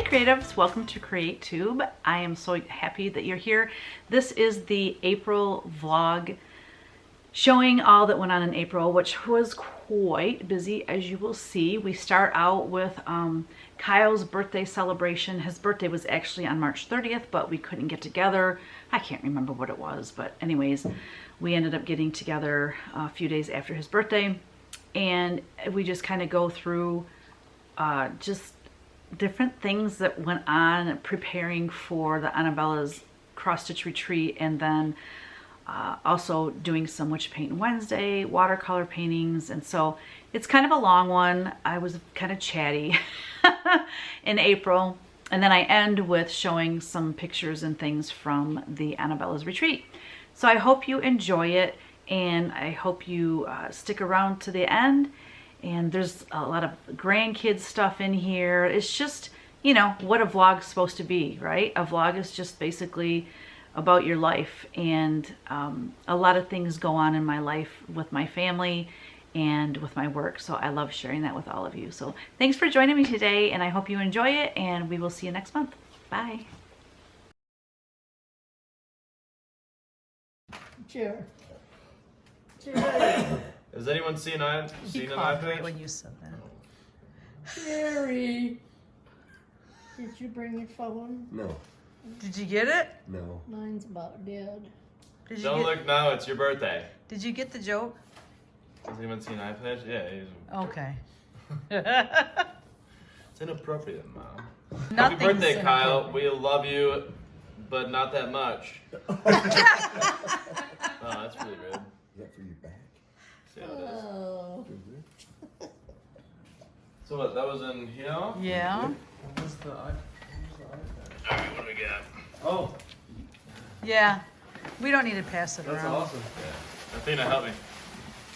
Hey creatives, welcome to CreaTube. I am so happy that you're here. This is the April vlog showing all that went on in April, which was quite busy, as you will see. We start out with Kyle's birthday celebration. His birthday was actually on March 30th, but we couldn't get together. I can't remember what it was, but anyways, we ended up getting together a few days after his birthday, and we just kind of go through just different things that went on preparing for the Annabella's cross-stitch retreat, and then also doing some Whatcha Paintin Wednesday, watercolor paintings. And so it's kind of a long one. I was kind of chatty in April, and then I end with showing some pictures and things from the Annabella's retreat. So I hope you enjoy it, and I hope you stick around to the end. And there's a lot of grandkids stuff in here. It's just, you know, what a vlog's supposed to be, right? A vlog is just basically about your life, and a lot of things go on in my life with my family and with my work, so I love sharing that with all of you. So thanks for joining me today, and I hope you enjoy it, and we will see you next month. Bye. Sure. Has anyone seen an iPad? When you said that. Jerry, did you bring your phone? No, Did you get it? no. Mine's about dead. Did you Don't get, look now, it's your birthday. Did you get the joke? Has anyone seen iPad? Yeah, Okay. it's inappropriate, Mom. Happy Nothing's birthday, Kyle. inappropriate. We love you, but not that much. Oh, that's really rude. Is that for your back? See how it is. Oh. So what, that was in here? Yeah. What's the iPad? Alright, what do we got? Oh, Yeah. We don't need to pass it that's around. awesome. Yeah. Athena, help me.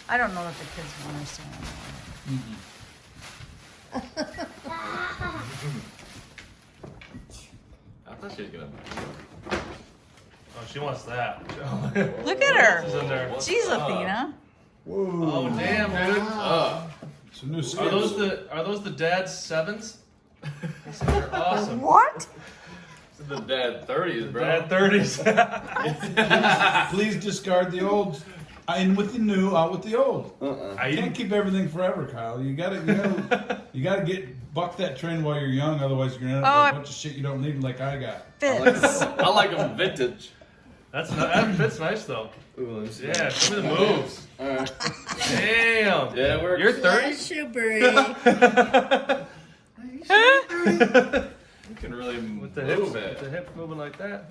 I don't know that the kids will understand. I thought she was gonna. Oh, she wants that. Look at What's her. in there? What's Jeez, up? Athena. Whoa. Oh damn, dude. Some new Are skills. those the dad's sevens? They're awesome. What? This is the dad 30s, bro. Dad 30s. Please discard the old, in with the new, out with the old. I You can't keep everything forever, Kyle. You gotta get buck that train while you're young. Otherwise, you're gonna end up with a bunch of shit you don't need, like I got. Fits. I like them vintage. that fits nice though. Ooh, let me see. Yeah, show me the moves. Alright. Damn. Yeah, we're. You're 30? Shoebury. You can really With the move hips, it. with the hip moving like that.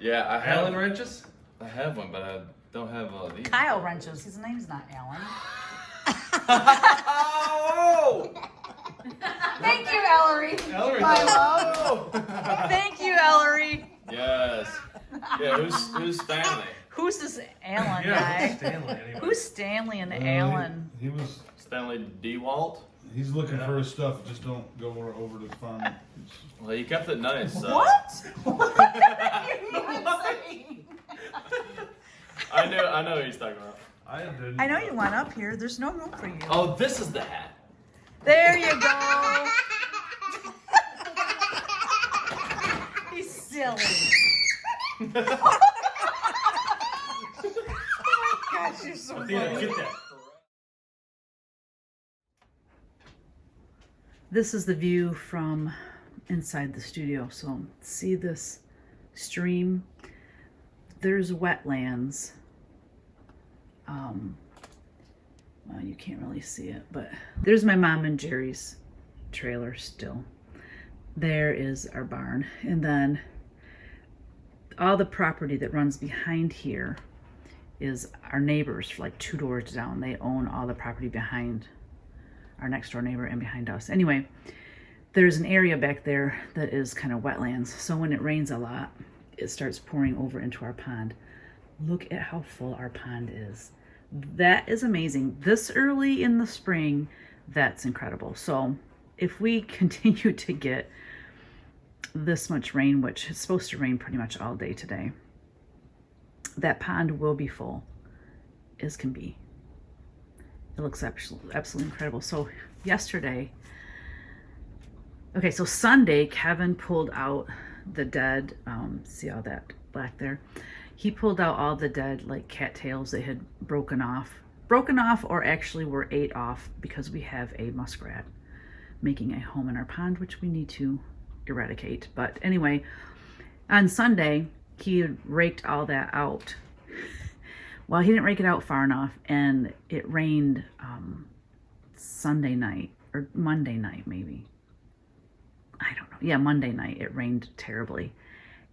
Yeah, I have. Allen wrenches? I have one, but I don't have these. Kyle wrenches. His name's not Alan. Oh! Thank you, Ellery. Allen My wrenches. love. Thank you, Ellery. Yes. Yeah, who's Stanley? Who's this Alan Yeah, guy? Stanley anyway. Who's Stanley and Alan? He was. Stanley DeWalt? He's looking for his stuff. Just don't go over to the farm. Well, you kept it nice. So. What? What are you even saying? I know who he's talking about. I didn't. I know you went up here. There's no room for you. Oh, this is the hat. There you go. He's silly. Oh gosh, you're so Athena, funny. get that. This is the view from inside the studio. So see this stream? There's wetlands. Well, you can't really see it, but there's my mom and Jerry's trailer still. There is our barn. And then all the property that runs behind here is our neighbors, like 2 doors down. They own all the property behind our next door neighbor and behind us. Anyway, there's an area back there that is kind of wetlands. So when it rains a lot, it starts pouring over into our pond. Look at how full our pond is. That is amazing. This early in the spring, that's incredible. So if we continue to get this much rain, which is supposed to rain pretty much all day today, that pond will be full as can be. It looks absolutely incredible. So yesterday, Okay, so Sunday, Kevin pulled out the dead, see all that black there? He pulled out all the dead like cattails that had broken off or actually were ate off because we have a muskrat making a home in our pond, which we need to eradicate. But anyway, on Sunday, he had raked all that out. Well, he didn't rake it out far enough, and it rained Sunday night, or Monday night maybe. I don't know. Yeah, Monday night it rained terribly.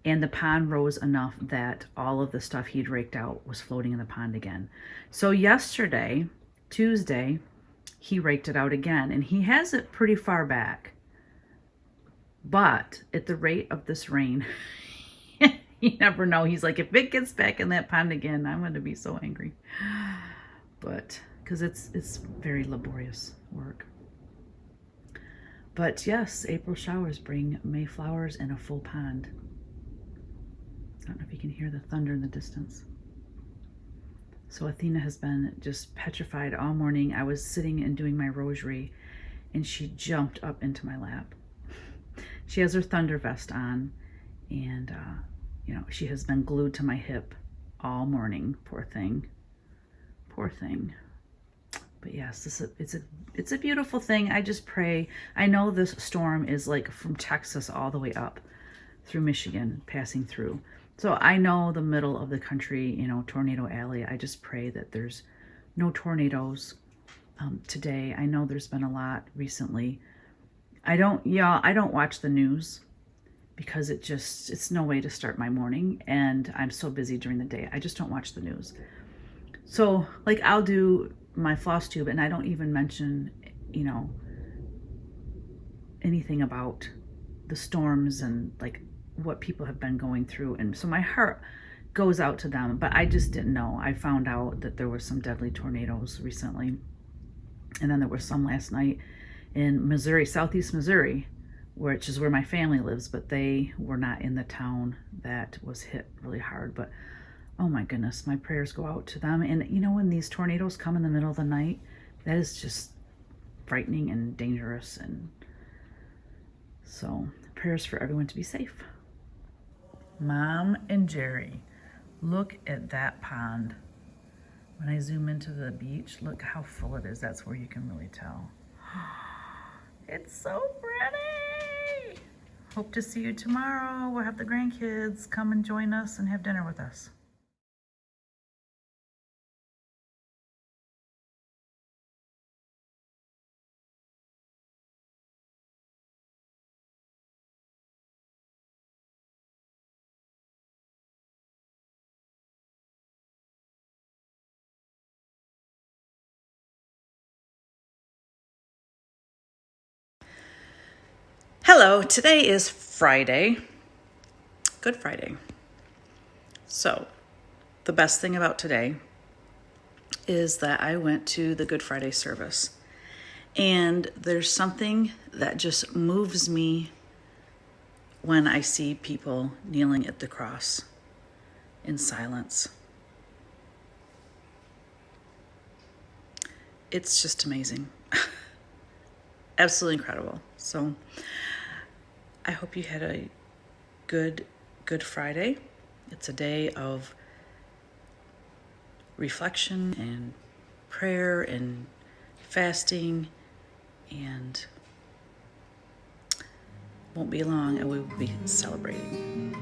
And the pond rose enough that all of the stuff he'd raked out was floating in the pond again. So yesterday, Tuesday, he raked it out again, and he has it pretty far back. But at the rate of this rain, you never know. He's like, if it gets back in that pond again, I'm going to be so angry. But because it's very laborious work. But yes, April showers bring May flowers in a full pond. I don't know if you can hear the thunder in the distance. So Athena has been just petrified all morning. I was sitting and doing my rosary, and she jumped up into my lap. She has her thunder vest on, and you know, she has been glued to my hip all morning. Poor thing. Poor thing. But yes, it's a beautiful thing. I just pray. I know this storm is like from Texas all the way up through Michigan, passing through. So I know the middle of the country, you know, tornado alley. I just pray that there's no tornadoes today. I know there's been a lot recently. I don't watch the news because it's no way to start my morning, and I'm so busy during the day. I just don't watch the news. So like I'll do my floss tube and I don't even mention, you know, anything about the storms and like what people have been going through. And so my heart goes out to them, but I just didn't know. I found out that there were some deadly tornadoes recently. And then there were some last night in Missouri, southeast Missouri, which is where my family lives, but they were not in the town that was hit really hard. But oh my goodness, my prayers go out to them. And you know, when these tornadoes come in the middle of the night, that is just frightening and dangerous. And so prayers for everyone to be safe. Mom and Jerry, look at that pond. When I zoom into the beach, look how full it is. That's where you can really tell. It's so pretty. Hope to see you tomorrow. We'll have the grandkids come and join us and have dinner with us. Hello, today is Friday, Good Friday. So the best thing about today is that I went to the Good Friday service, and there's something that just moves me when I see people kneeling at the cross in silence. It's just amazing. Absolutely incredible. So I hope you had a Good Friday. It's a day of reflection and prayer and fasting, and won't be long and we will be celebrating.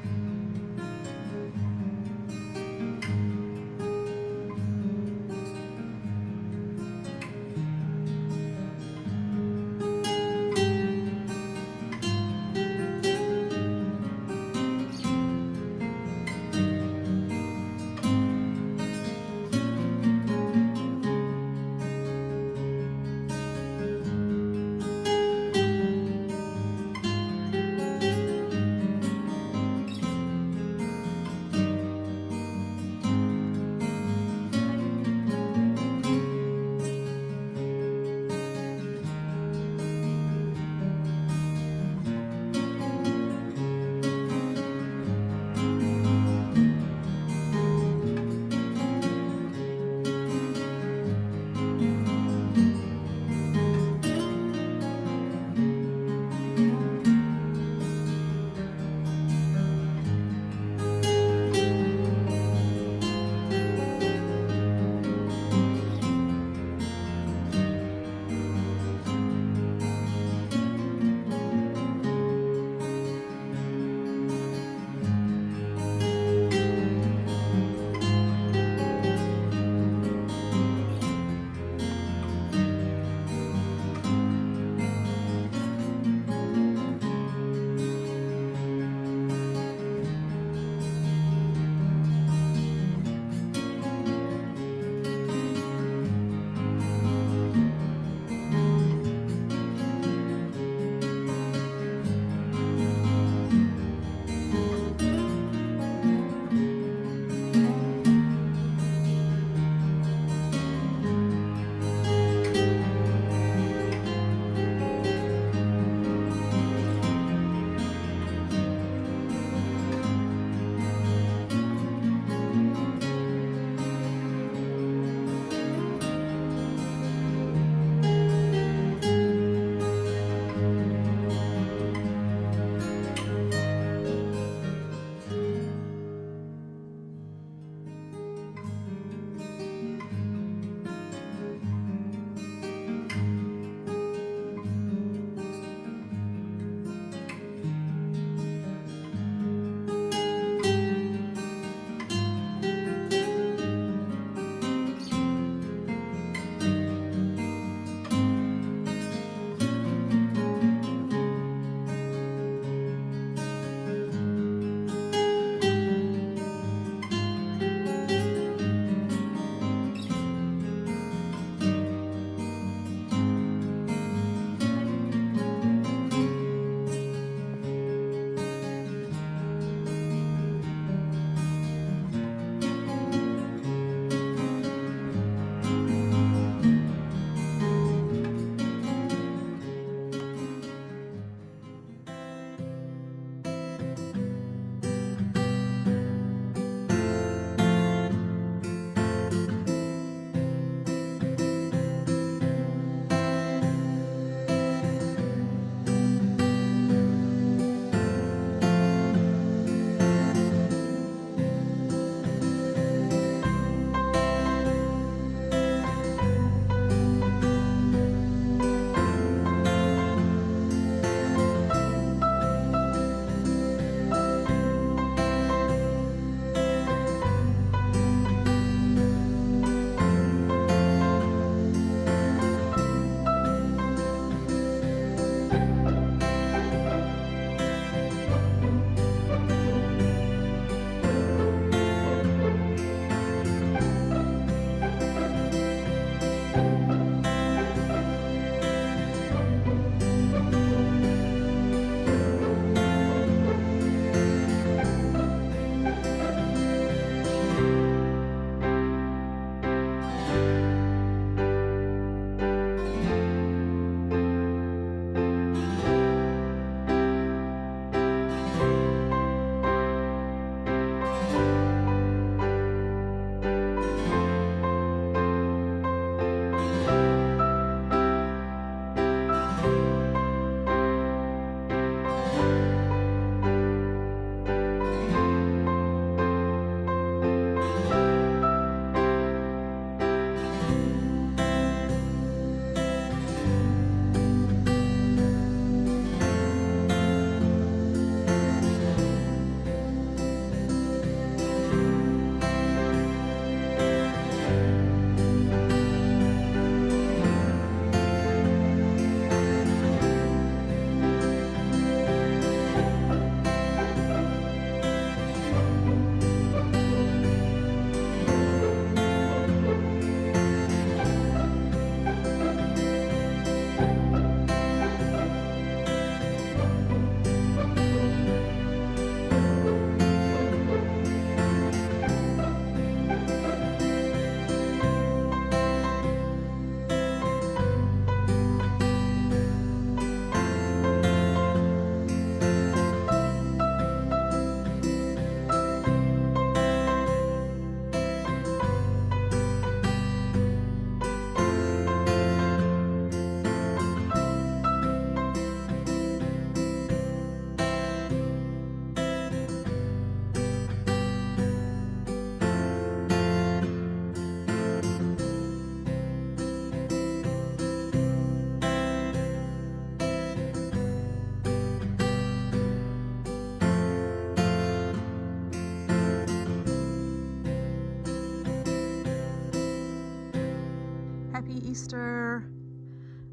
Easter.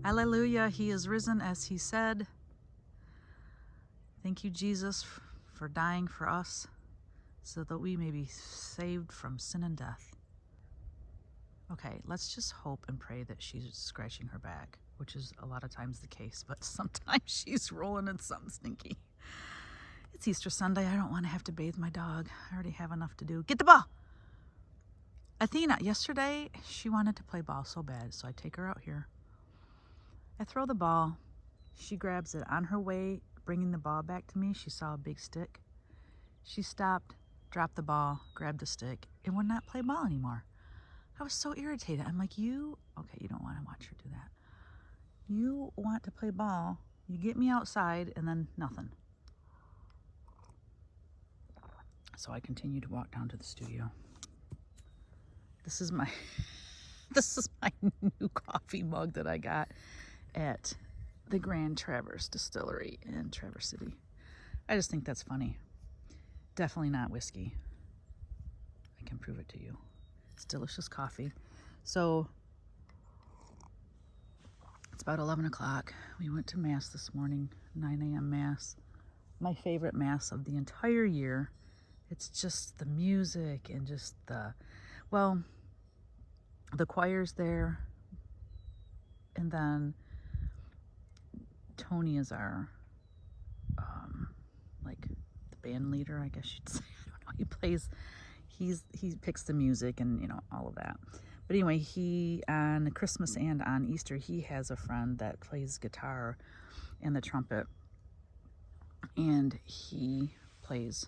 Alleluia, he is risen as he said. Thank you, Jesus, for dying for us so that we may be saved from sin and death. Okay, let's just hope and pray that she's scratching her back, which is a lot of times the case, but sometimes she's rolling in something stinky. It's Easter Sunday. I don't want to have to bathe my dog. I already have enough to do. Get the ball! Athena, yesterday, she wanted to play ball so bad, so I take her out here. I throw the ball. She grabs it. On her way, bringing the ball back to me, she saw a big stick. She stopped, dropped the ball, grabbed the stick, and would not play ball anymore. I was so irritated. I'm like, okay, you don't want to watch her do that. You want to play ball, you get me outside, and then nothing. So I continue to walk down to the studio. This is my new coffee mug that I got at the Grand Traverse Distillery in Traverse City. I just think that's funny. Definitely not whiskey. I can prove it to you. It's delicious coffee. So it's about 11 o'clock. We went to Mass this morning, 9 a.m. Mass. My favorite Mass of the entire year. It's just the music and just the choir's there. And then Tony is our, the band leader, I guess you'd say. I don't know. He picks the music and, all of that. But anyway, he, on Christmas and on Easter, he has a friend that plays guitar and the trumpet. And he plays,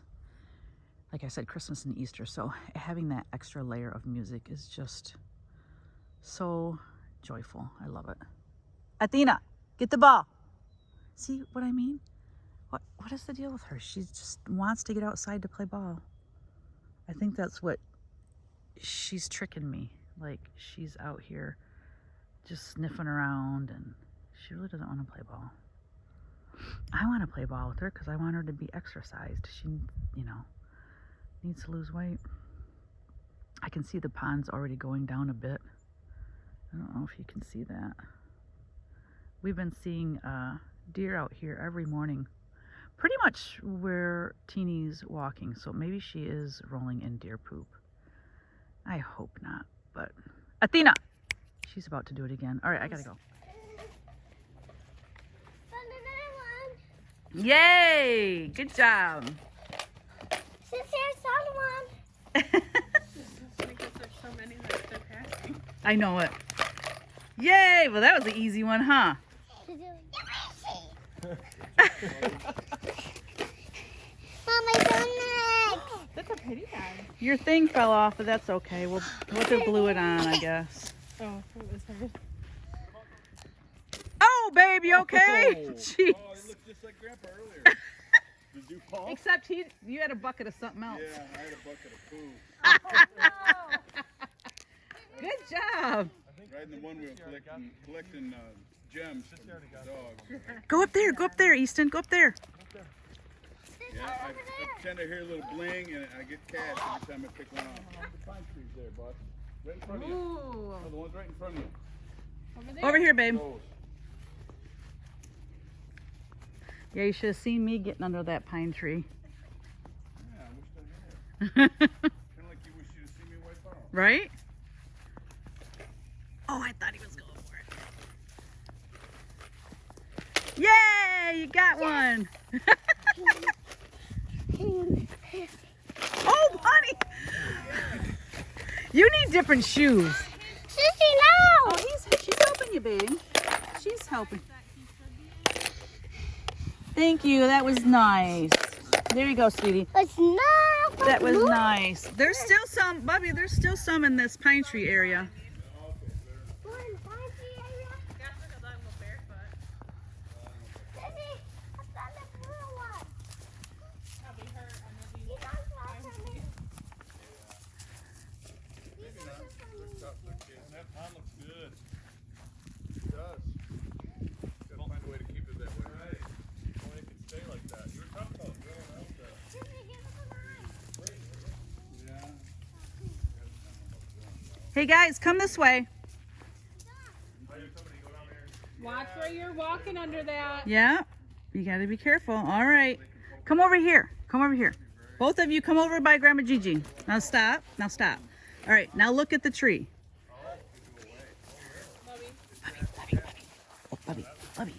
like I said, Christmas and Easter. So having that extra layer of music is just so joyful. I love it. Athena, get the ball. See what I mean? What is the deal with her? She just wants to get outside to play ball. I think that's what she's tricking me. Like, she's out here just sniffing around and she really doesn't want to play ball. I want to play ball with her because I want her to be exercised. She, needs to lose weight. I can see the pond's already going down a bit. I don't know if you can see that. We've been seeing deer out here every morning, pretty much where Teeny's walking, so maybe she is rolling in deer poop. I hope not, but Athena, she's about to do it again. All right, I gotta go. Yay! Good job. Because there's so many that they're passing. I know it. Yay! Well, that was the easy one, huh? Mom, I don't like. That's a pretty bag. Your thing fell off, but that's okay. We'll have to glue it on, I guess. Oh, it was hers. Oh, baby, okay? Jeez. Oh, it looked just like Grandpa earlier. Did you fall? Except you had a bucket of something else. Yeah, I had a bucket of poo. Good job. Riding the one wheel collecting gems from the dog. Go up there, Easton. Go up there. Yeah, I tend to hear a little bling and I get cash every time I pick one off. The pine trees there, bud. Right in front of you. Ooh. Oh, the one's right in front of you. Over there. Over here, babe. Those. Yeah, you should have seen me getting under that pine tree. Yeah, I wish I had. Kind of like you wish you'd seen me wipe out. Right? Oh, I thought he was going for it. Yay! You got one. Oh, honey. You need different shoes. Sissy, no! Oh, she's helping you, baby. She's helping. Thank you. That was nice. There you go, sweetie. It's not. That was nice. There's still some, Bubby, there's still some in this pine tree area. That pond looks good. It does. Gotta find a way to keep it that way. Right. Only it can stay like that. You were talking about growing out there. Yeah. Hey guys, come this way. Tori, you're walking under that. Yeah, you got to be careful. All right. Come over here. Come over here. Both of you come over by Grandma Gigi. Now stop. Now stop. All right, now look at the tree. Bubby, Bubby.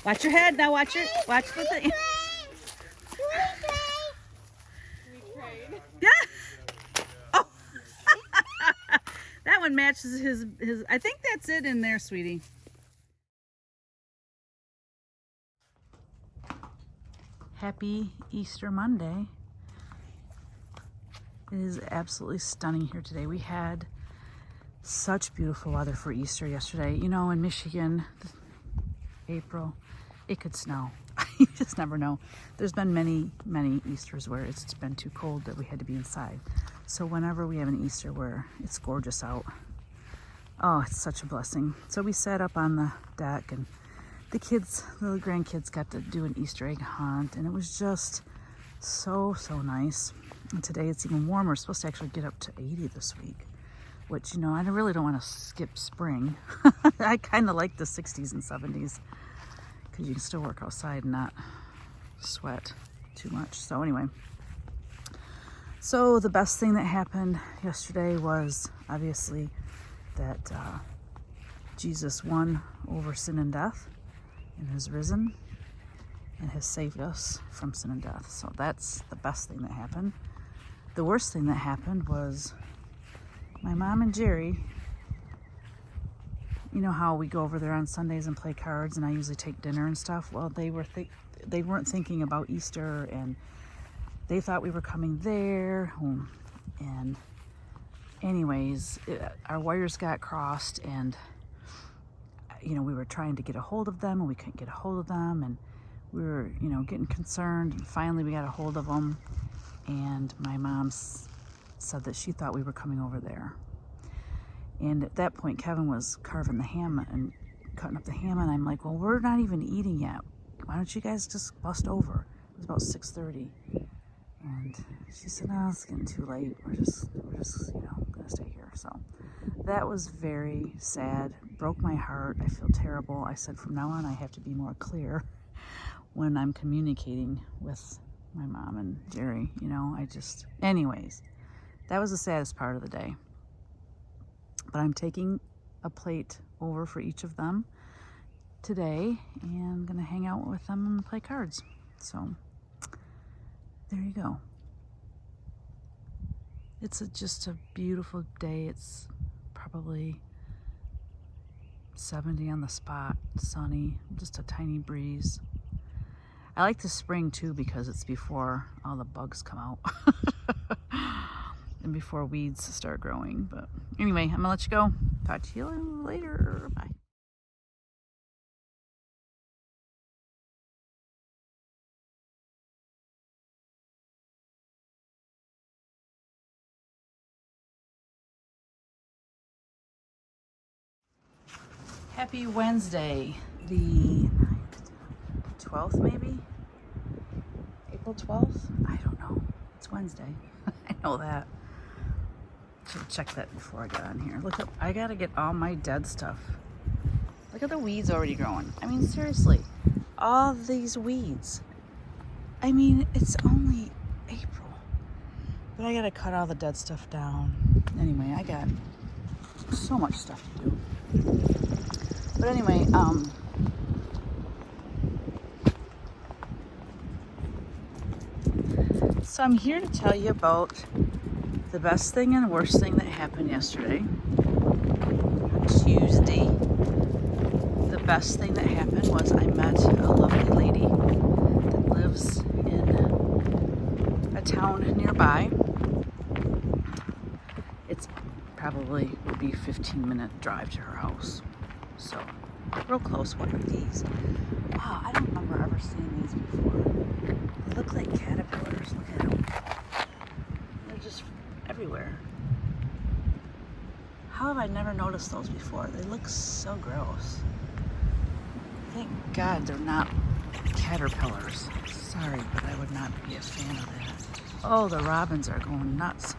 Watch your head. Now watch it. Watch the thing. Yeah. Oh. That one matches his. I think that's it in there, sweetie. Happy Easter Monday. It is absolutely stunning here today. We had such beautiful weather for Easter yesterday. You know, in Michigan, April, it could snow. You just never know. There's been many Easters where it's been too cold that we had to be inside. So whenever we have an Easter where it's gorgeous out, oh, it's such a blessing. So we sat up on the deck and the kids, the grandkids got to do an Easter egg hunt, and it was just so nice. And today it's even warmer. It's supposed to actually get up to 80 this week, which, you know, I really don't want to skip spring. I kind of like the 60s and 70s because you can still work outside and not sweat too much. So anyway, so the best thing that happened yesterday was obviously that Jesus won over sin and death and has risen and has saved us from sin and death. So that's the best thing that happened. The worst thing that happened was my mom and Jerry, you know how we go over there on Sundays and play cards and I usually take dinner and stuff? Well, they weren't thinking about Easter, and they thought we were coming there. And anyways, our wires got crossed, and you know, we were trying to get a hold of them and we couldn't get a hold of them, and we were, you know, getting concerned, and finally we got a hold of them, and my mom said that she thought we were coming over there. And at that point, Kevin was carving the ham and cutting up the ham, and I'm like, well, we're not even eating yet. Why don't you guys just bust over? It was about 6:30. And she said, no, it's getting too late. We're just, you know, gonna stay here. So that was very sad. Broke my heart. I feel terrible. I said, from now on, I have to be more clear when I'm communicating with my mom and Jerry. You know, anyways, that was the saddest part of the day. But I'm taking a plate over for each of them today, and I'm gonna hang out with them and play cards. So there you go. It's just a beautiful day. It's probably 70 on the spot, sunny, just a tiny breeze. I like the spring too because it's before all the bugs come out and before weeds start growing. But anyway, I'm gonna let you go. Talk to you later. Bye. Happy Wednesday, the 12th maybe? April 12th? I don't know. It's Wednesday. I know that. Should check that before I got on here. Look up, I gotta get all my dead stuff. Look at the weeds already growing. I mean, seriously, all these weeds. I mean, it's only April, but I gotta cut all the dead stuff down. Anyway, I got so much stuff to do. But anyway, so I'm here to tell you about the best thing and the worst thing that happened yesterday, Tuesday. The best thing that happened was I met a lovely lady that lives in a town nearby. It's probably would be a 15-minute drive to her house. So, real close. What are these? Wow, I don't remember ever seeing these before. They look like caterpillars. Look at them. They're just everywhere. How have I never noticed those before? They look so gross. Thank God they're not caterpillars. Sorry, but I would not be a fan of that. Oh, the robins are going nuts.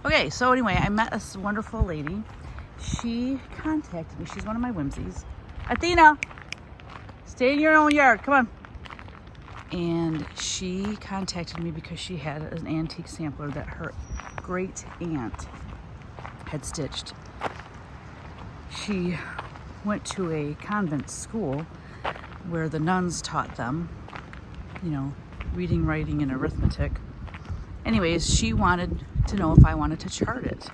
Okay, so anyway, I met this wonderful lady. She contacted me. She's one of my whimsies. Athena, stay in your own yard. Come on. And she contacted me because she had an antique sampler that her great aunt had stitched. She went to a convent school where the nuns taught them, you know, reading, writing, and arithmetic. Anyways, she wanted to know if I wanted to chart it.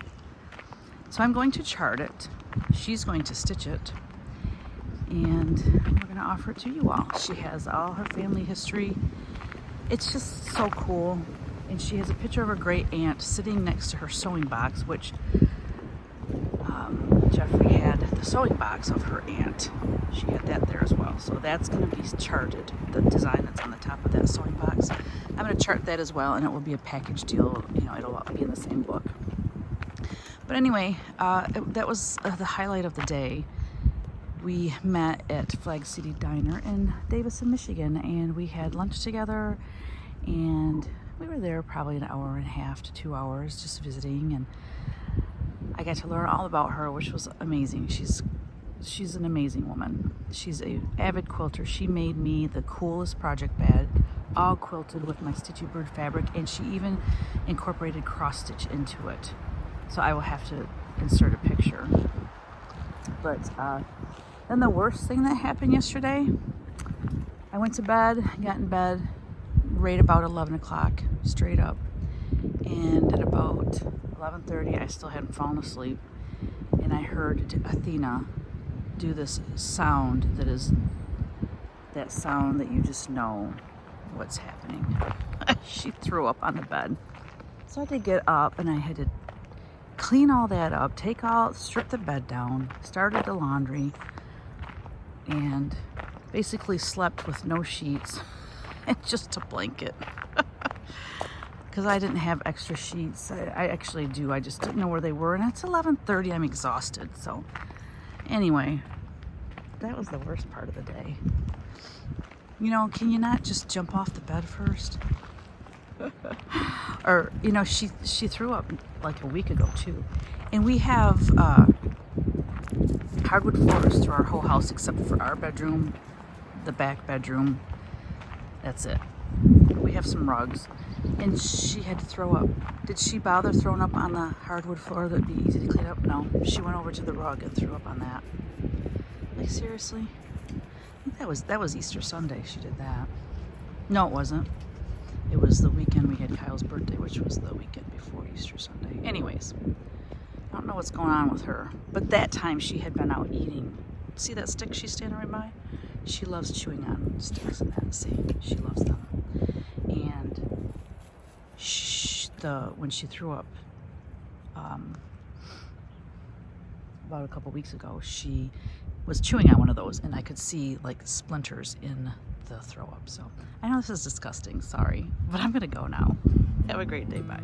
So I'm going to chart it. She's going to stitch it. And we're going to offer it to you all. She has all her family history. It's just so cool. And she has a picture of her great aunt sitting next to her sewing box, which Jeffrey had the sewing box of her aunt. She had that there as well. So that's going to be charted, the design that's on the top of that sewing box. I'm going to chart that as well, and it will be a package deal. You know, it'll be in the same book. But anyway, that was the highlight of the day. We met at Flag City Diner in Davison, Michigan, and we had lunch together, and we were there probably an hour and a half to 2 hours just visiting, and I got to learn all about her, which was amazing. She's an amazing woman. She's an avid quilter. She made me the coolest project bag, all quilted with my Stitchy Bird fabric, and she even incorporated cross stitch into it. So I will have to insert a picture. But then the worst thing that happened yesterday, I went to bed, got in bed right about 11 o'clock, straight up. And at about 11:30, I still hadn't fallen asleep. And I heard Athena do this sound that is that sound that you just know what's happening. She threw up on the bed. So I had to get up and I had to clean all that up, strip the bed down, started the laundry, and basically slept with no sheets and just a blanket. Because I didn't have extra sheets. I actually do. I just didn't know where they were. And it's 11:30. I'm exhausted. So anyway, that was the worst part of the day. You know, can you not just jump off the bed first? Or, you know, she threw up like a week ago too. And we have hardwood floors through our whole house except for our bedroom, the back bedroom. That's it. We have some rugs. And she had to throw up. Did she bother throwing up on the hardwood floor that would be easy to clean up? No. She went over to the rug and threw up on that. Like, seriously? I think that was Easter Sunday she did that. No, it wasn't. It was the weekend we had Kyle's birthday, which was the weekend before Easter Sunday. Anyways, I don't know what's going on with her. But that time she had been out eating. See that stick she's standing right by? She loves chewing on sticks and that. See, she loves them. And when she threw up about a couple weeks ago, she was chewing on one of those, and I could see like splinters in the throw up. So I know this is disgusting, sorry, but I'm gonna go now. Have a great day. Bye.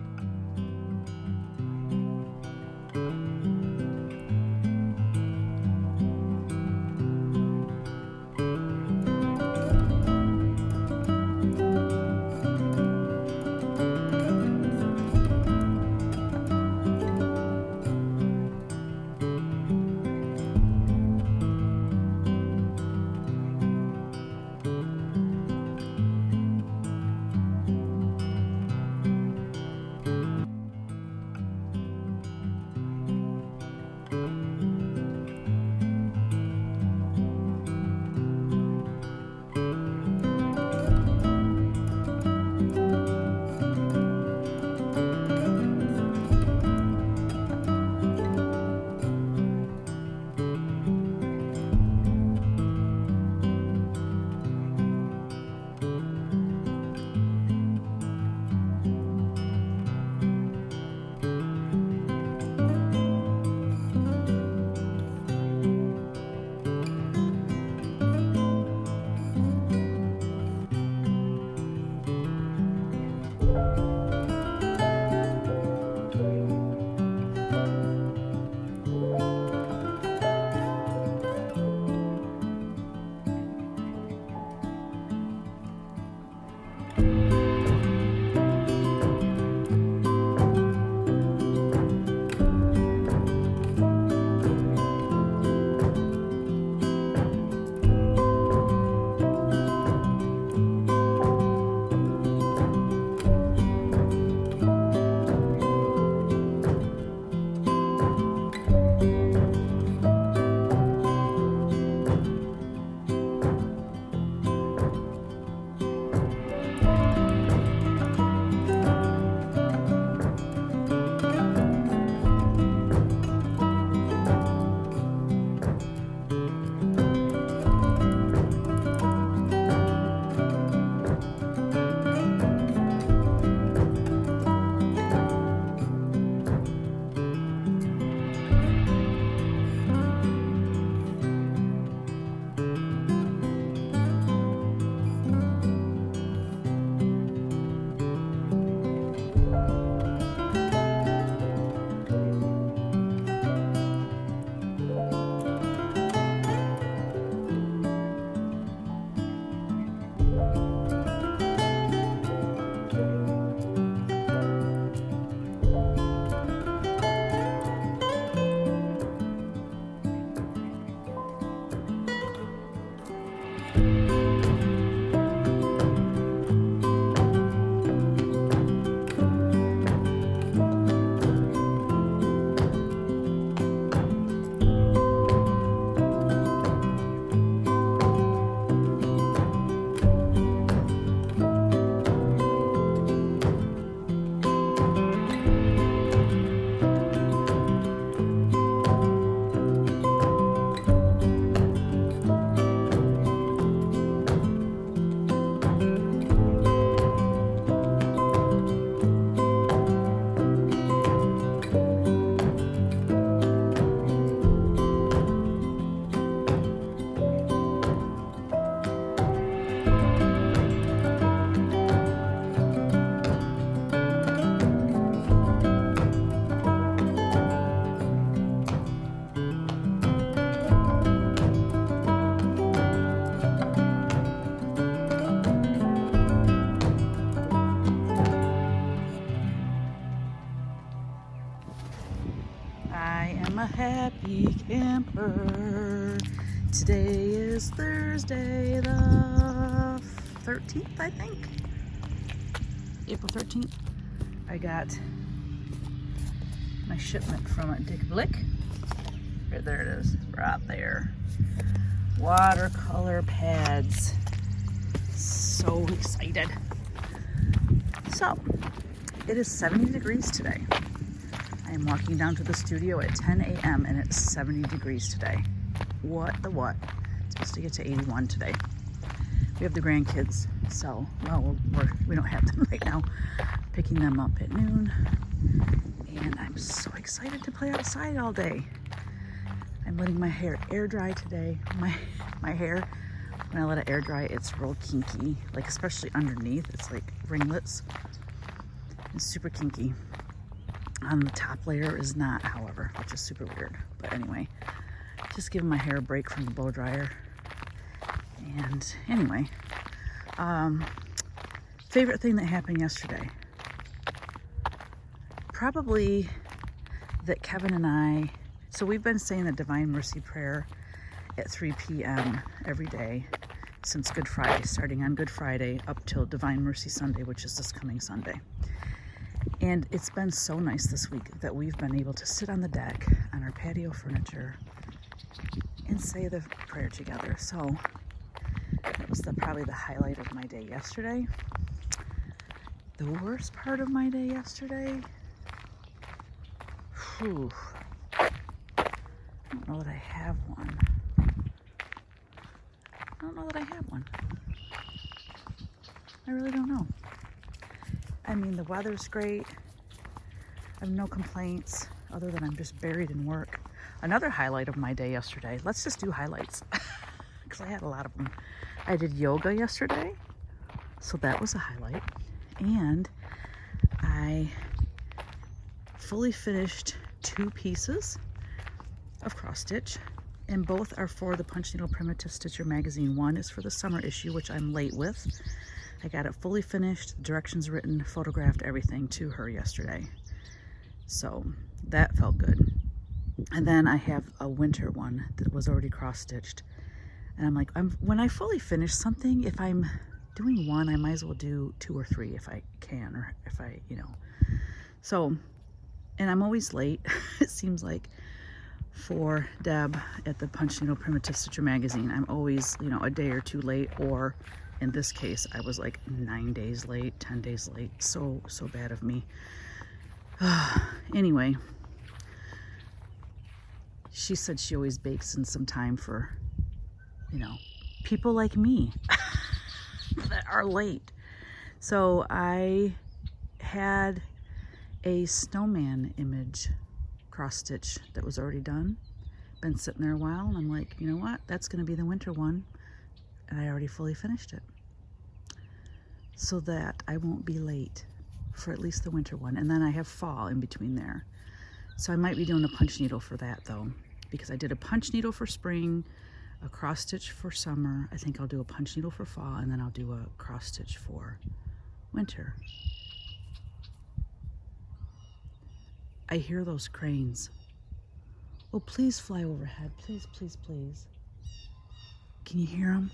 Happy camper. Today is Thursday the 13th, I think. April 13th. I got my shipment from Dick Blick. Right there it is, right there. Watercolor pads. So excited. So, it is 70 degrees today. I am walking down to the studio at 10 a.m. and it's 70 degrees today. What the what? It's supposed to get to 81 today. We have the grandkids, so, well, we don't have them right now. Picking them up at noon. And I'm so excited to play outside all day. I'm letting my hair air dry today. My hair, when I let it air dry, it's real kinky. Like, especially underneath, it's like ringlets. It's super kinky. On the top layer is not, however, which is super weird. But anyway, just giving my hair a break from the blow dryer. And anyway, favorite thing that happened yesterday. Probably that Kevin and I, so we've been saying the Divine Mercy Prayer at 3 p.m. every day since Good Friday, starting on Good Friday up till Divine Mercy Sunday, which is this coming Sunday. And it's been so nice this week that we've been able to sit on the deck on our patio furniture and say the prayer together. So that was probably the highlight of my day yesterday. The worst part of my day yesterday, whew, I don't know that I have one. I really don't know. I mean, the weather's great. I have no complaints other than I'm just buried in work. Another highlight of my day yesterday, let's just do highlights because I had a lot of them. I did yoga yesterday, so that was a highlight. And I fully finished 2 pieces of cross stitch, and both are for the Punch Needle Primitive Stitcher magazine. One is for the summer issue, which I'm late with. I got it fully finished, directions written, photographed, everything to her yesterday. So that felt good. And then I have a winter one that was already cross-stitched. And I'm like, when I fully finish something, if I'm doing one, I might as well do 2 or 3 if I can, or if I, So, and I'm always late, it seems like, for Deb at the Punch Needle Primitive Stitcher magazine. I'm always, a day or 2 late, or in this case, I was like 9 days late, 10 days late. So bad of me. Anyway, she said she always bakes in some time for, people like me that are late. So I had a snowman image cross stitch that was already done. Been sitting there a while, and I'm like, you know what? That's going to be the winter one. And I already fully finished it, so that I won't be late for at least the winter one. And then I have fall in between there. So I might be doing a punch needle for that though, because I did a punch needle for spring, a cross stitch for summer. I think I'll do a punch needle for fall, and then I'll do a cross stitch for winter. I hear those cranes. Oh, please fly overhead. Please, please, please. Can you hear them?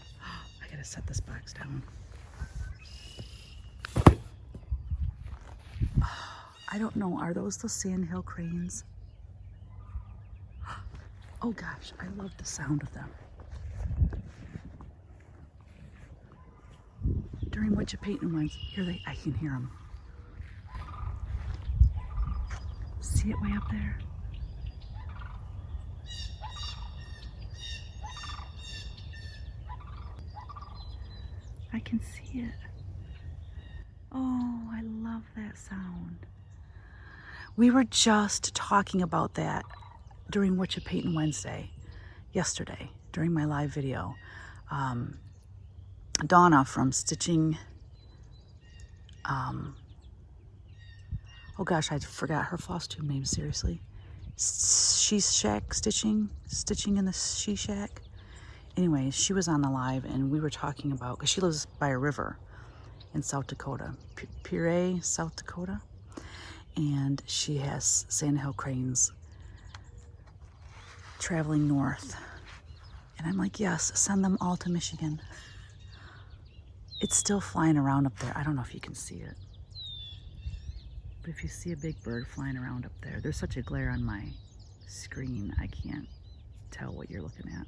I gotta set this box down. I don't know, are those the sandhill cranes? Oh gosh, I love the sound of them. During Whatcha Paintin ones, I can hear them. See it way up there? I can see it. Oh, I love that sound. We were just talking about that during Whatcha Paintin Wednesday, yesterday, during my live video. Donna from Stitching, oh gosh, I forgot her floss tube name, seriously. She Shack Stitching in the She Shack. Anyway, she was on the live, and we were talking about, because she lives by a river in South Dakota, Puree, South Dakota, and she has sandhill cranes traveling north. And I'm like, yes, send them all to Michigan. It's still flying around up there. I don't know if you can see it. But if you see a big bird flying around up there, there's such a glare on my screen, I can't tell what you're looking at.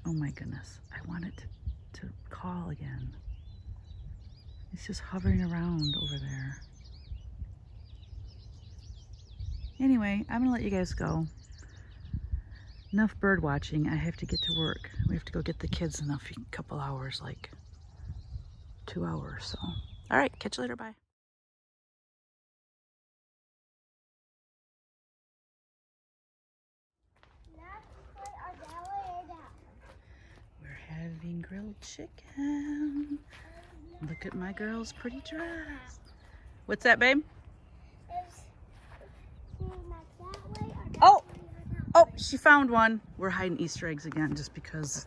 Oh my goodness, I want it to call again. It's just hovering around over there. Anyway, I'm gonna let you guys go. Enough bird watching. I have to get to work. We have to go get the kids in a couple hours, like 2 hours. So, all right, catch you later. Bye. We're having grilled chicken. Look at my girl's pretty dress. What's that, babe? Oh, she found one. We're hiding Easter eggs again just because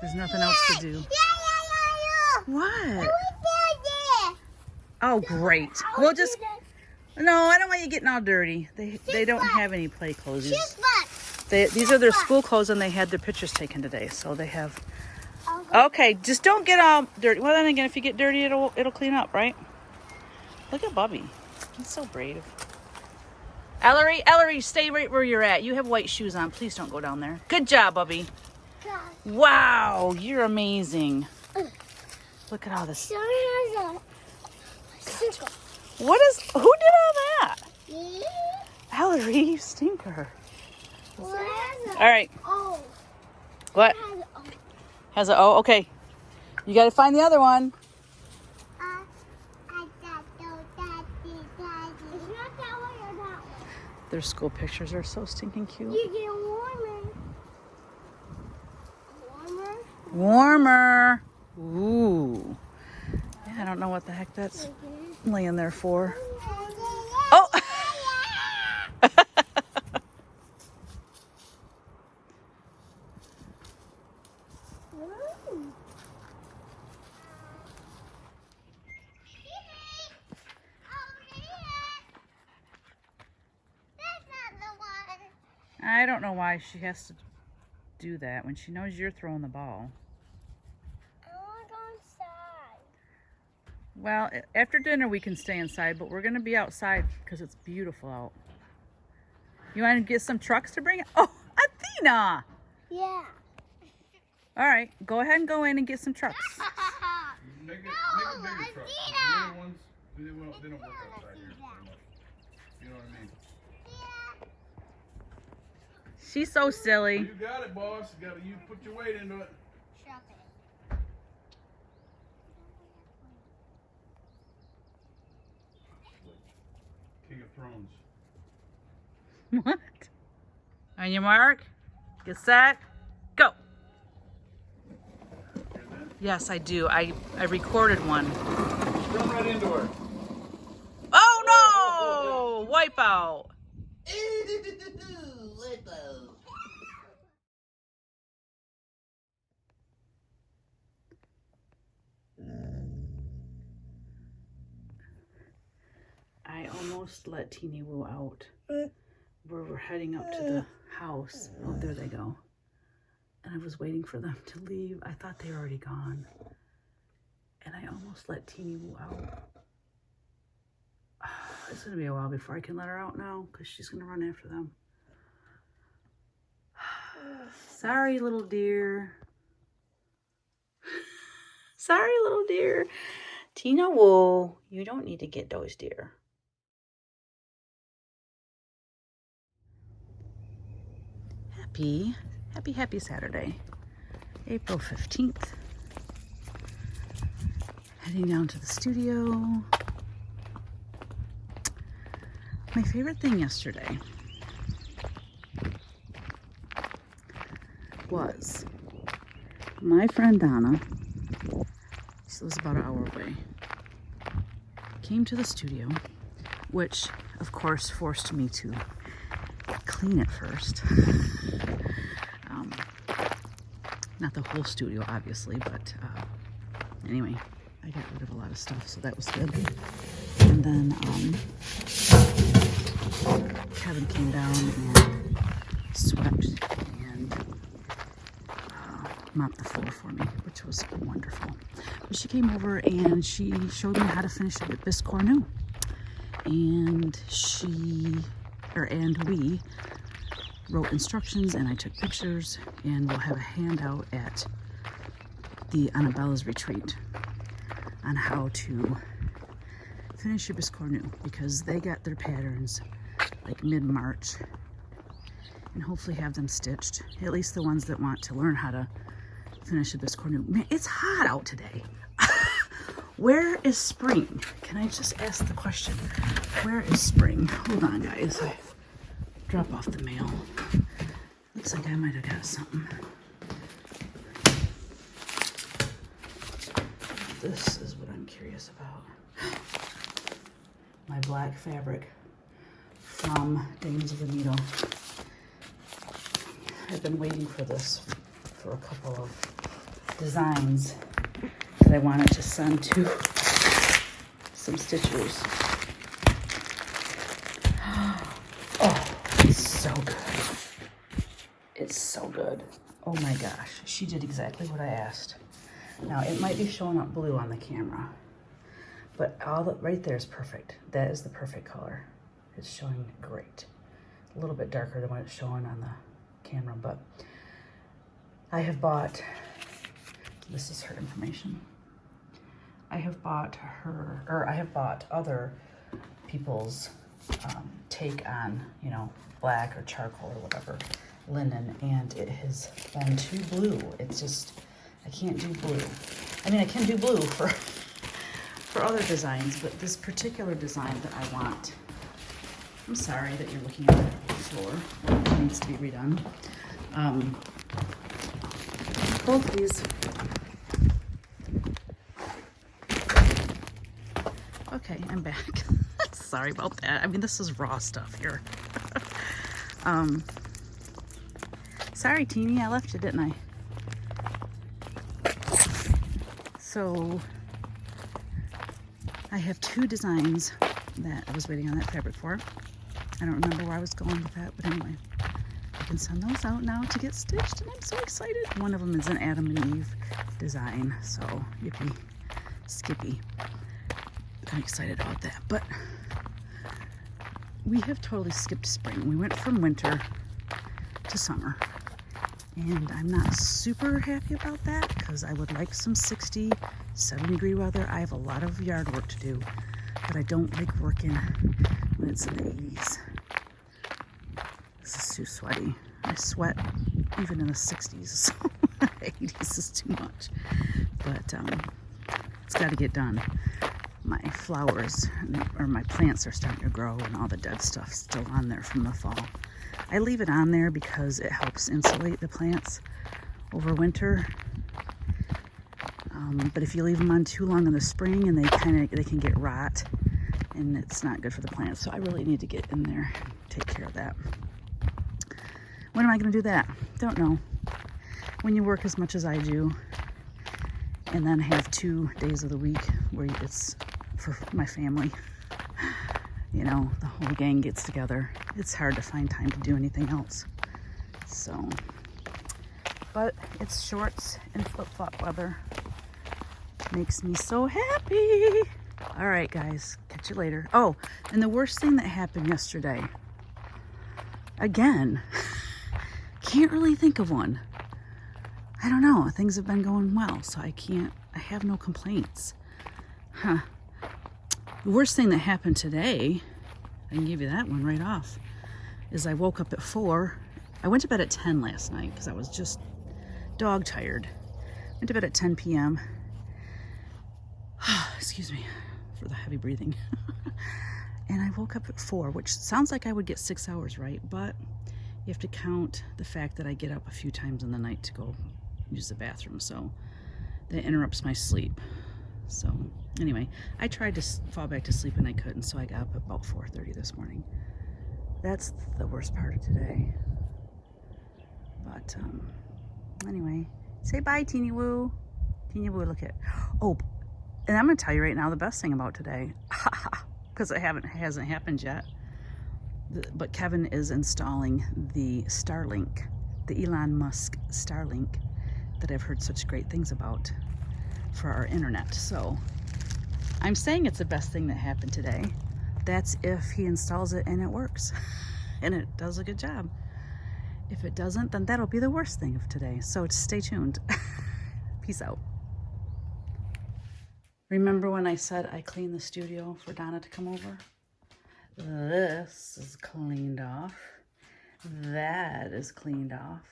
there's nothing else to do. What? Oh, great. We'll just... No, I don't want you getting all dirty. They don't have any play clothes. These are their school clothes, and they had their pictures taken today, so they have... Okay, just don't get all dirty. Well, then again, if you get dirty, it'll clean up, right? Look at Bubby. He's so brave. Ellery, stay right where you're at. You have white shoes on. Please don't go down there. Good job, Bubby. Wow, you're amazing. Look at all this. What is... Who did all that? Ellery, you stinker. All right. What? Has an O? Okay. You got to find the other one. Their school pictures are so stinking cute. You get warmer. Warmer. Ooh. Yeah, I don't know what the heck that's laying there for. Oh! I don't know why she has to do that when she knows you're throwing the ball. I want to go inside. Well, after dinner we can stay inside, but we're going to be outside because it's beautiful out. You want to get some trucks to bring it? Oh, Athena! Yeah. All right, go ahead and go in and get some trucks. Make a bigger truck. The little ones, they don't work outside here very much. You know what I mean? She's so silly. You got it, boss. You put your weight into it. Drop it. King of Thrones. What? On your mark, get set, go. Yes, I do. I recorded one. Run right into her. Oh no! Wipe out. I almost let Teeny Woo out. We're heading up to the house. Oh, there they go. And I was waiting for them to leave. I thought they were already gone. And I almost let Teeny Woo out. It's going to be a while before I can let her out now because she's going to run after them. Sorry, little dear. Sorry, little dear. Tina Woo, you don't need to get those, dear. Happy Saturday. April 15th. Heading down to the studio. My favorite thing yesterday was my friend Donna, she lives about an hour away, came to the studio, which of course forced me to clean it first. Not the whole studio, obviously, but anyway, I got rid of a lot of stuff, so that was good. And then Kevin came down and swept and mopped the floor for me, which was wonderful. But she came over and she showed me how to finish it with Biscornu. And we wrote instructions and I took pictures, and we'll have a handout at the Annabella's retreat on how to finish your Biscornu, because they got their patterns like mid-March, and hopefully have them stitched, at least the ones that want to learn how to finish a Biscornu. Man, it's hot out today. Where is spring? Can I just ask the question? Where is spring? Hold on, guys. I drop off the mail. Looks like I might have got something. This is what I'm curious about. My black fabric from Dames of the Needle. I've been waiting for this for a couple of designs that I wanted to send to some stitchers. Oh, it's so good. It's so good. Oh my gosh, she did exactly what I asked. Now it might be showing up blue on the camera, but right there is perfect. That is the perfect color. It's showing great. A little bit darker than what it's showing on the camera, but I have bought, this is her information. I have bought other people's take on, you know, black or charcoal or whatever, linen, and it has been too blue. It's just, I can't do blue. I mean, I can do blue for other designs, but this particular design that I want, I'm sorry that you're looking at the floor. It needs to be redone. Both these. Okay, I'm back. Sorry about that. I mean, this is raw stuff here. Sorry, Teeny, I left you, didn't I? So, I have two designs that I was waiting on that fabric for. I don't remember where I was going with that, but anyway. I can send those out now to get stitched, and I'm so excited. One of them is an Adam and Eve design, so yippee, skippy. I'm excited about that, but we have totally skipped spring. We went from winter to summer, and I'm not super happy about that because I would like some 60, 70-degree weather. I have a lot of yard work to do, but I don't like working when it's in the 80s. This is too sweaty. I sweat even in the 60s, so 80s is too much. But it's got to get done. My flowers, or my plants are starting to grow, and all the dead stuff's still on there from the fall. I leave it on there because it helps insulate the plants over winter. But if you leave them on too long in the spring, and they can get rot, and it's not good for the plants. So I really need to get in there, take care of that. When am I going to do that? Don't know. When you work as much as I do, and then have 2 days of the week where it's for my family, you know, the whole gang gets together, it's hard to find time to do anything else. So, but it's shorts and flip-flop weather. Makes me so happy. All right, guys, catch you later. Oh, and the worst thing that happened yesterday, again, can't really think of one. I don't know, things have been going well, so I have no complaints. Huh. The worst thing that happened today, I can give you that one right off, is I woke up at 4. I went to bed at 10 last night because I was just dog tired. Went to bed at 10 p.m. Excuse me for the heavy breathing. And I woke up at 4, which sounds like I would get 6 hours, right? But you have to count the fact that I get up a few times in the night to go use the bathroom, so that interrupts my sleep. So anyway, I tried to fall back to sleep and I couldn't, so I got up at about 4:30 this morning. That's the worst part of today. But anyway, say bye, Teeny Woo. Teeny Woo, look at. Oh, and I'm gonna tell you right now the best thing about today, because it hasn't happened yet. but Kevin is installing the Starlink, the Elon Musk Starlink that I've heard such great things about for our internet. So I'm saying it's the best thing that happened today. That's if he installs it and it works and it does a good job. If it doesn't, then that'll be the worst thing of today. So stay tuned. Peace out. Remember when I said I cleaned the studio for Donna to come over? This is cleaned off. That is cleaned off.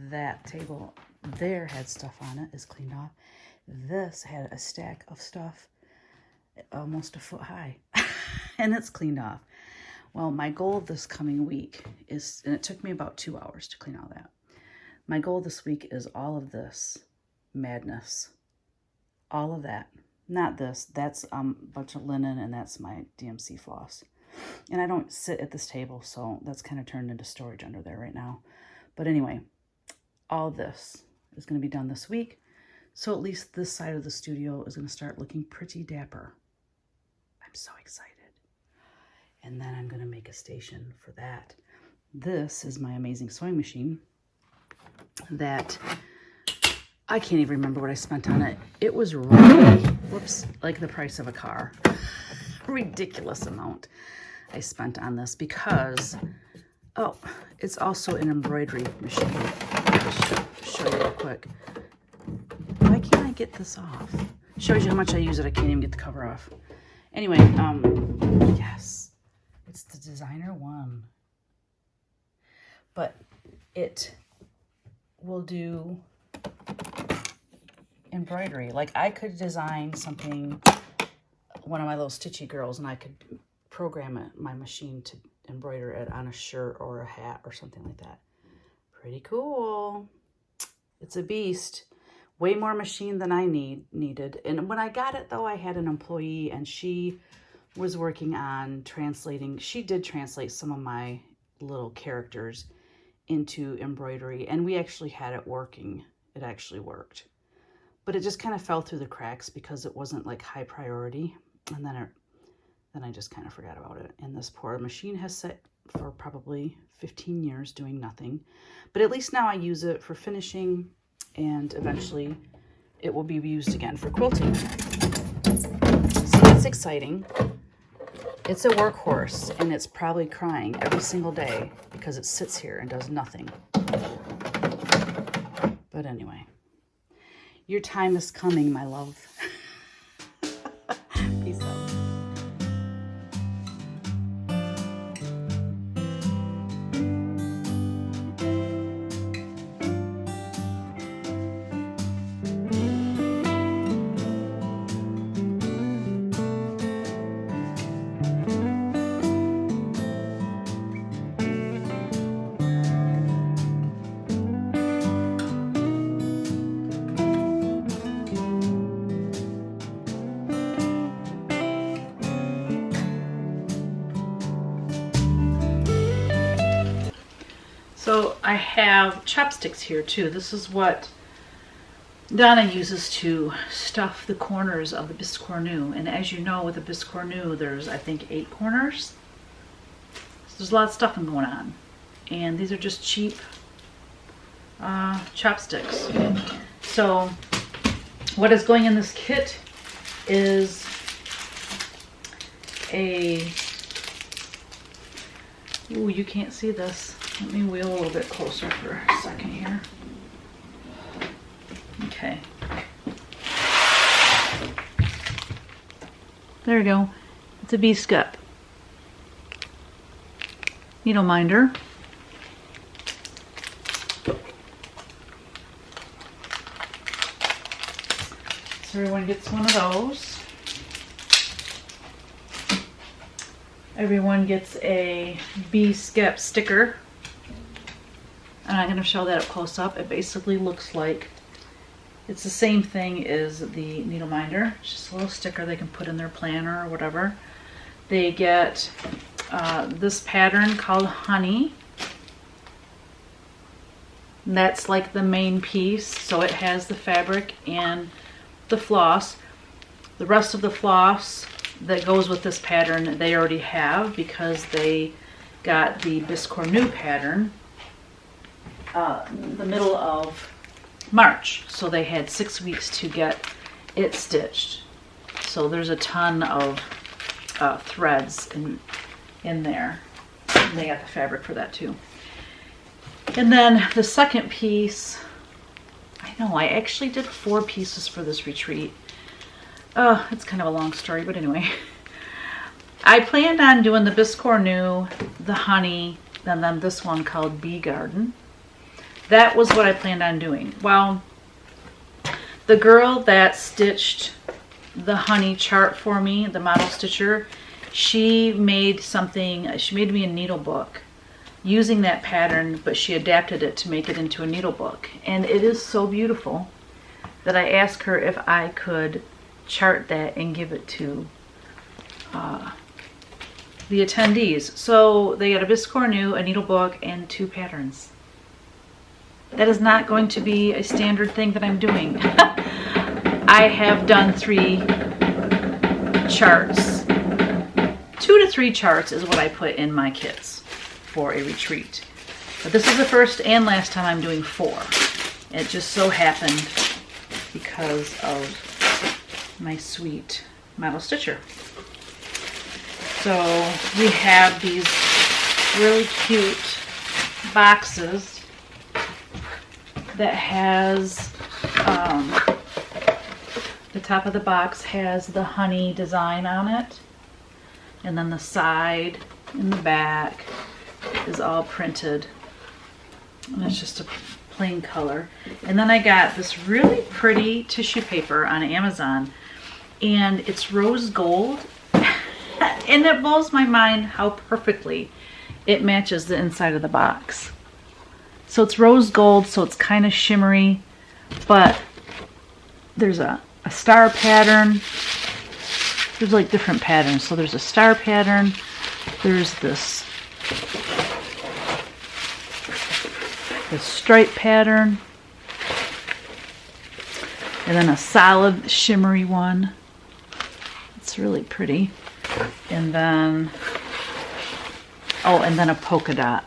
That table there had stuff on it, is cleaned off. This had a stack of stuff almost a foot high and it's cleaned off. Well, my goal this coming week is, and it took me about 2 hours to clean all that. My goal this week is all of this madness, all of that. Not this, that's a bunch of linen and that's my DMC floss. And I don't sit at this table, so that's kind of turned into storage under there right now. But anyway, all this is going to be done this week. So at least this side of the studio is going to start looking pretty dapper. I'm so excited. And then I'm going to make a station for that. This is my amazing sewing machine that I can't even remember what I spent on it. It was really, whoops, like the price of a car. Ridiculous amount I spent on this because, oh, it's also an embroidery machine. I'll show you real quick. Why can't I get this off? Shows you how much I use it. I can't even get the cover off. Anyway, yes, it's the designer one, but it will do embroidery. Like I could design something, one of my little stitchy girls, and I could program it, my machine, to embroider it on a shirt or a hat or something like that. Pretty cool. It's a beast. Way more machine than I needed. And when I got it though, I had an employee and she was working on translating. She did translate some of my little characters into embroidery, and we actually had it working. It actually worked. But it just kind of fell through the cracks because it wasn't like high priority. And then I just kind of forgot about it. And this poor machine has sat for probably 15 years doing nothing. But at least now I use it for finishing, and eventually it will be used again for quilting. So that's exciting. It's a workhorse, and it's probably crying every single day because it sits here and does nothing. But anyway, your time is coming, my love. Peace out. So I have chopsticks here too. This is what Donna uses to stuff the corners of the biscornu. And as you know, with the biscornu, there's I think 8 corners. So there's a lot of stuffing going on. And these are just cheap chopsticks. So what is going in this kit is a, ooh, you can't see this. Let me wheel a little bit closer for a second here. Okay. There we go. It's a B-skip needle minder. So everyone gets one of those. Everyone gets a B-skip sticker. And I'm going to show that up close up. It basically looks like it's the same thing as the needle minder. It's just a little sticker they can put in their planner or whatever. They get this pattern called Honey. And that's like the main piece. So it has the fabric and the floss. The rest of the floss that goes with this pattern they already have because they got the Biscornu pattern the middle of March. So they had 6 weeks to get it stitched. So there's a ton of threads in there. And they got the fabric for that too. And then the second piece, I know I actually did 4 pieces for this retreat. It's kind of a long story, but anyway. I planned on doing the Biscornu, the honey, and then this one called Bee Garden. That was what I planned on doing. Well, the girl that stitched the honey chart for me, the model stitcher, she made me a needle book using that pattern, but she adapted it to make it into a needle book. And it is so beautiful that I asked her if I could chart that and give it to the attendees. So they got a Biscornu, a needle book, and 2 patterns. That is not going to be a standard thing that I'm doing. I have done 3 charts. 2 to 3 charts is what I put in my kits for a retreat. But this is the first and last time I'm doing 4. It just so happened because of my sweet model stitcher. So we have these really cute boxes that has, the top of the box has the honey design on it. And then the side and the back is all printed. And it's just a plain color. And then I got this really pretty tissue paper on Amazon. And it's rose gold. And it blows my mind how perfectly it matches the inside of the box. So it's rose gold, so it's kind of shimmery, but there's a star pattern. There's like different patterns. So there's a star pattern. There's this stripe pattern. And then a solid shimmery one. It's really pretty. And then, and then a polka dot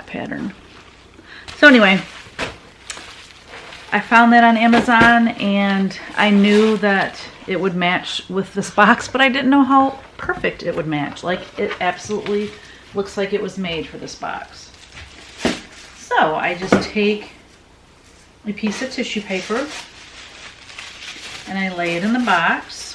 pattern. So anyway, I found that on Amazon and I knew that it would match with this box, but I didn't know how perfect it would match. Like, it absolutely looks like it was made for this box. So I just take a piece of tissue paper and I lay it in the box.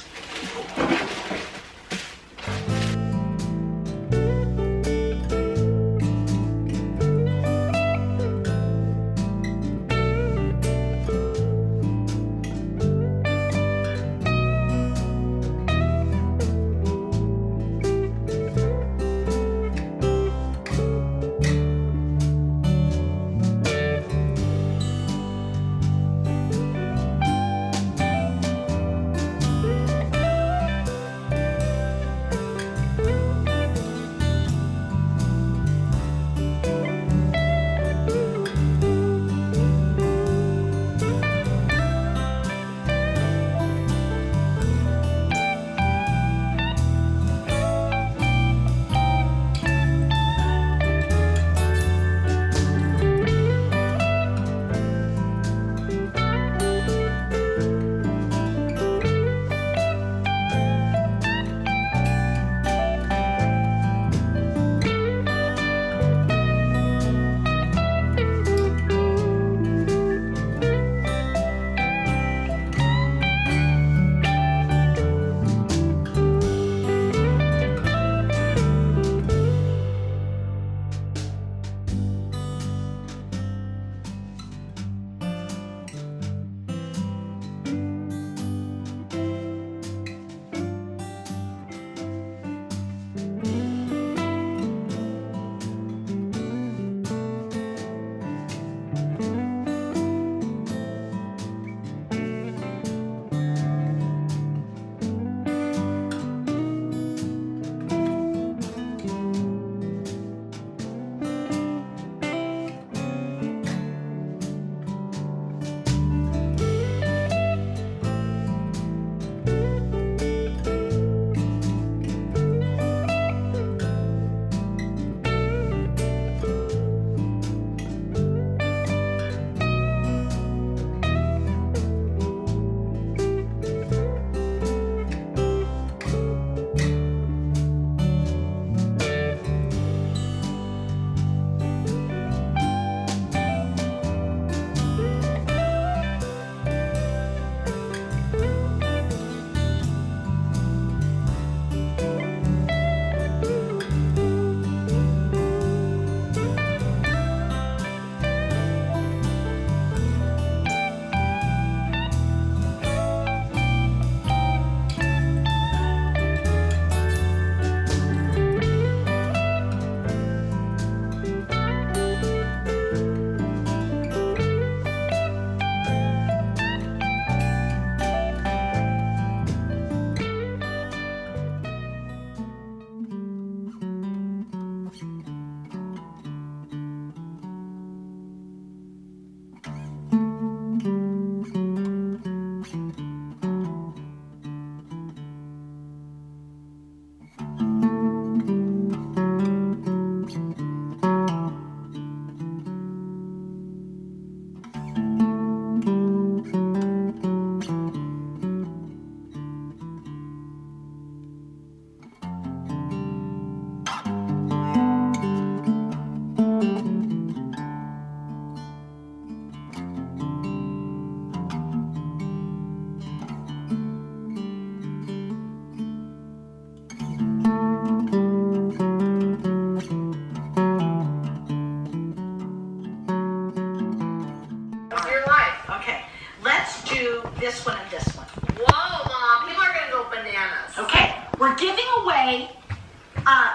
Okay, let's do this one and this one. Whoa, Mom, people are gonna go bananas. Okay, we're giving away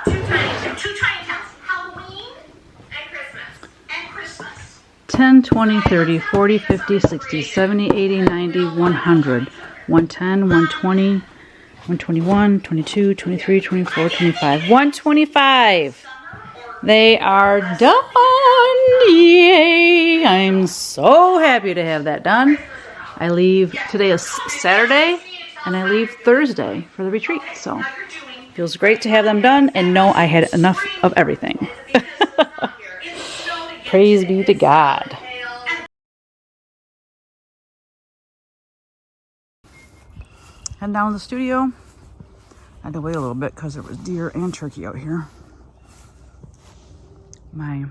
two tiny towns, Halloween and Christmas. 10, 20, 30, 40, 50, 60, 70, 80, 90, 100, 110, 120, 121, 22, 23, 24, 25, 125. They are done. Yay! I'm so happy to have that done. I leave, today is Saturday, and I leave Thursday for the retreat. So feels great to have them done and know I had enough of everything. Praise be to God. Heading down to the studio. I had to wait a little bit because there was deer and turkey out here. My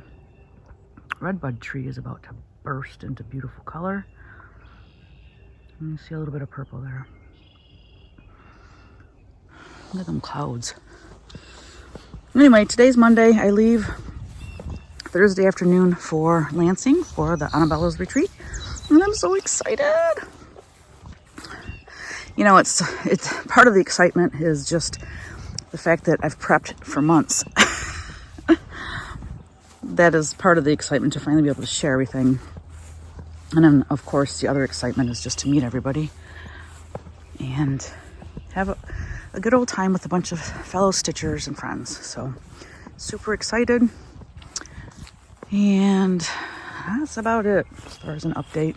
redbud tree is about to burst into beautiful color. You see a little bit of purple there. Look at them clouds. Anyway, today's Monday. I leave Thursday afternoon for Lansing for the Annabella's retreat. And I'm so excited. You know, it's part of the excitement is just the fact that I've prepped for months. That is part of the excitement to finally be able to share everything. And then, of course, the other excitement is just to meet everybody and have a good old time with a bunch of fellow Stitchers and friends. So, super excited. And that's about it as far as an update.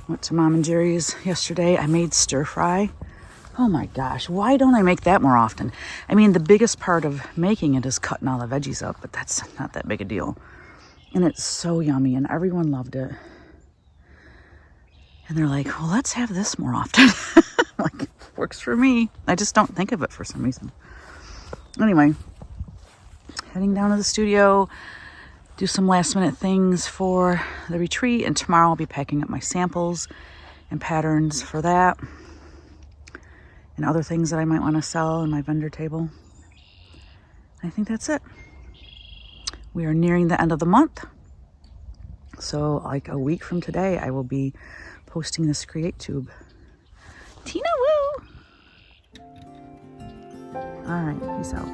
Went to Mom and Jerry's yesterday. I made stir fry. Oh my gosh, why don't I make that more often? I mean, the biggest part of making it is cutting all the veggies up, but that's not that big a deal. And it's so yummy, and everyone loved it. And they're like, well, let's have this more often. Like, works for me. I just don't think of it for some reason. Anyway, heading down to the studio, do some last minute things for the retreat, and tomorrow I'll be packing up my samples and patterns for that. And other things that I might want to sell on my vendor table. I think that's it. We are nearing the end of the month. So like a week from today, I will be posting this CreaTube. Tina woo! All right, peace out.